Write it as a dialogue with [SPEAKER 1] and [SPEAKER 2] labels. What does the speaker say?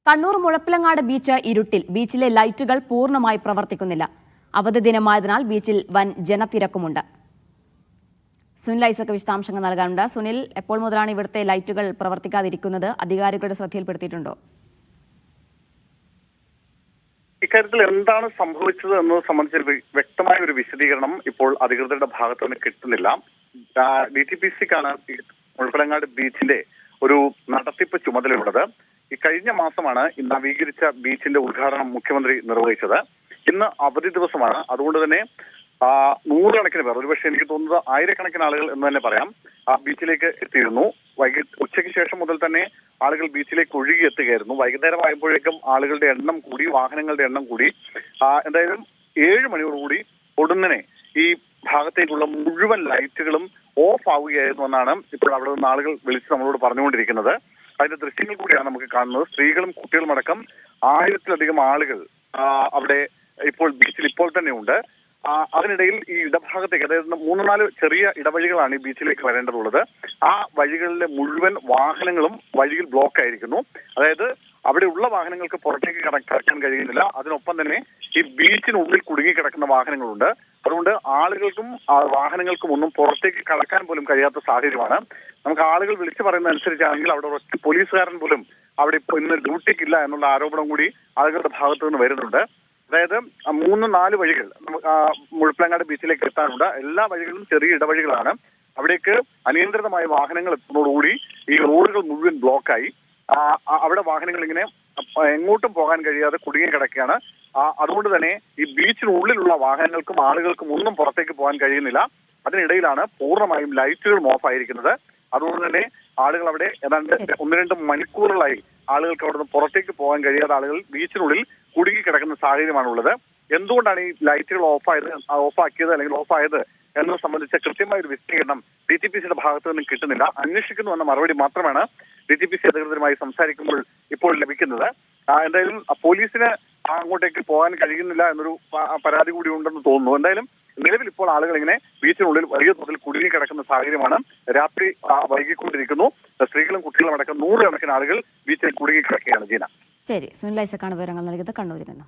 [SPEAKER 1] Kannur Muzhappilangad beach ഇരുട്ടിൽ. ബീച്ചിലെ ലൈറ്റുകൾ പൂർണ്ണമായി പ്രവർത്തിക്കുന്നില്ല. അവധി ദിനമായതിനാൽ ബീച്ചിൽ വൻ ജനത്തിരക്കുമുണ്ട്. സുനിൽ ഐസക് വിശദാംശങ്ങൾ നൽകാനുണ്ട്. സുനിൽ, എപ്പോൾ മുതലാണ് ഇവിടുത്തെ ലൈറ്റുകൾ പ്രവർത്തിക്കാതിരിക്കുന്നത്? അധികാരികളുടെ ശ്രദ്ധയിൽപ്പെടുത്തിയിട്ടുണ്ടോ?
[SPEAKER 2] ഇക്കാര്യത്തിൽ എന്താണ് സംഭവിച്ചത് എന്നത് സംബന്ധിച്ച് വ്യക്തമായ ഒരു വിശദീകരണം ഇപ്പോൾ അധികൃതരുടെ ഭാഗത്ത് നിന്ന് കിട്ടുന്നില്ല. DTPCക്കാണ് മുഴപ്പിലങ്ങാട് ബീച്ചിന്റെ ഒരു നടത്തിപ്പ് ചുമതലയുള്ളത്. ഈ കഴിഞ്ഞ മാസമാണ് ഈ നവീകരിച്ച ബീച്ചിന്റെ ഉദ്ഘാടനം മുഖ്യമന്ത്രി നിർവഹിച്ചത്. ഇന്ന് അവധി ദിവസമാണ്. അതുകൊണ്ട് തന്നെ നൂറുകണക്കിന് പേർ, ഒരുപക്ഷെ എനിക്ക് തോന്നുന്നത് ആയിരക്കണക്കിന് ആളുകൾ എന്ന് തന്നെ പറയാം, ആ ബീച്ചിലേക്ക് എത്തിയിരുന്നു. ഉച്ചയ്ക്ക് ശേഷം മുതൽ തന്നെ ആളുകൾ ബീച്ചിലേക്ക് ഒഴുകി എത്തുകയായിരുന്നു. വൈകുന്നേരം ആയപ്പോഴേക്കും ആളുകളുടെ എണ്ണം കൂടി, വാഹനങ്ങളുടെ എണ്ണം കൂടി. എന്തായാലും 7 മണിയോടുകൂടി ഒടുന്നനെ ഈ ഭാഗത്തേക്കുള്ള മുഴുവൻ ലൈറ്റുകളും ഓഫ് ആവുകയായിരുന്നു എന്നാണ് ഇപ്പോൾ അവിടെ നിന്ന് ആളുകൾ വിളിച്ച് നമ്മളോട് പറഞ്ഞുകൊണ്ടിരിക്കുന്നത്. അതിന്റെ ദൃശ്യങ്ങൾ കൂടിയാണ് നമുക്ക് കാണുന്നത്. സ്ത്രീകളും കുട്ടികളും അടക്കം 1000-ലധികം ആളുകൾ അവിടെ ഇപ്പോൾ ബീച്ചിൽ ഇപ്പോൾ തന്നെ ഉണ്ട്. അതിനിടയിൽ ഈ ഇടഭാഗത്തേക്ക്, അതായത് 3-4 ചെറിയ ഇടവഴികളാണ് ഈ ബീച്ചിലേക്ക് വരേണ്ടതുള്ളത്. ആ വഴികളിലെ മുഴുവൻ വാഹനങ്ങളും വഴിയിൽ ബ്ലോക്ക് ആയിരിക്കുന്നു. അതായത് അവിടെയുള്ള വാഹനങ്ങൾക്ക് പുറത്തേക്ക് കടക്കാൻ കഴിയുന്നില്ല. അതിനൊപ്പം തന്നെ ഈ ബീച്ചിനുള്ളിൽ കുടുങ്ങിക്കിടക്കുന്ന വാഹനങ്ങളുണ്ട്. അതുകൊണ്ട് ആളുകൾക്കും വാഹനങ്ങൾക്കും ഒന്നും പുറത്തേക്ക് കടക്കാൻ പോലും കഴിയാത്ത സാഹചര്യമാണ്. നമുക്ക് ആളുകൾ വിളിച്ചു പറയുന്ന അനുസരിച്ചാണെങ്കിൽ അവിടെ ഒറ്റ പോലീസുകാരൻ പോലും അവിടെ ഇപ്പോൾ ഇന്ന് ഡ്യൂട്ടിക്കില്ല എന്നുള്ള ആരോപണം കൂടി ആളുകളുടെ ഭാഗത്തു നിന്ന് വരുന്നുണ്ട്. അതായത് 3-4 വഴികൾ മുഴപ്പിലങ്ങാട് ബീച്ചിലേക്ക് എത്താനുണ്ട്. എല്ലാ വഴികളും ചെറിയ ഇടവഴികളാണ്. അവിടേക്ക് അനിയന്ത്രിതമായ വാഹനങ്ങൾ എത്തുന്നതോടുകൂടി ഈ റോഡുകൾ മുഴുവൻ ബ്ലോക്കായി. അവിടെ വാഹനങ്ങൾ ഇങ്ങനെ എങ്ങോട്ടും പോകാൻ കഴിയാതെ കുടുങ്ങി കിടക്കുകയാണ്. അതുകൊണ്ട് തന്നെ ഈ ബീച്ചിനുള്ളിലുള്ള വാഹനങ്ങൾക്കും ആളുകൾക്കും ഒന്നും പുറത്തേക്ക് പോകാൻ കഴിയുന്നില്ല. അതിനിടയിലാണ് പൂർണ്ണമായും ലൈറ്റുകളും ഓഫ് ആയിരിക്കുന്നത്. അതുകൊണ്ട് തന്നെ ആളുകൾ അവിടെ ഏതാണ്ട് 1-2 മണിക്കൂറുകളായി ആളുകൾക്ക് അവിടെ നിന്ന് പുറത്തേക്ക് പോകാൻ കഴിയാതെ ആളുകൾ ബീച്ചിനുള്ളിൽ കുടുങ്ങി കിടക്കുന്ന സാഹചര്യമാണുള്ളത്. എന്തുകൊണ്ടാണ് ഈ ലൈറ്റുകൾ ഓഫാക്കിയത് അല്ലെങ്കിൽ ഓഫായത് എന്നത് സംബന്ധിച്ച കൃത്യമായ ഒരു വിശദീകരണം DTPCയുടെ ഭാഗത്തു നിന്നും കിട്ടുന്നില്ല. അന്വേഷിക്കുന്നു എന്ന മറുപടി മാത്രമാണ് DTPC അധികൃതരുമായി സംസാരിക്കുമ്പോൾ ഇപ്പോൾ ലഭിക്കുന്നത്. എന്തായാലും പോലീസിന് അങ്ങോട്ടേക്ക് പോകാൻ കഴിയുന്നില്ല എന്നൊരു പരാതി കൂടി ഉണ്ടെന്ന് തോന്നുന്നു. എന്തായാലും നിലവിൽ ഇപ്പോൾ ആളുകൾ ഇങ്ങനെ ബീച്ചിനുള്ളിൽ വലിയ തോതിൽ കുടുങ്ങി കിടക്കുന്ന സാഹചര്യമാണ്. രാത്രി വൈകിക്കൊണ്ടിരിക്കുന്നു. സ്ത്രീകളും കുട്ടികളും അടക്കം 100 കണക്കിന് ആളുകൾ ബീച്ചിൽ കുടുങ്ങി കിടക്കുകയാണ്. ജീന.
[SPEAKER 1] ശരി, സുനിൽ ഐസക്കാണ് വിവരങ്ങൾ നൽകിയത് കണ്ണൂരിൽ നിന്ന്.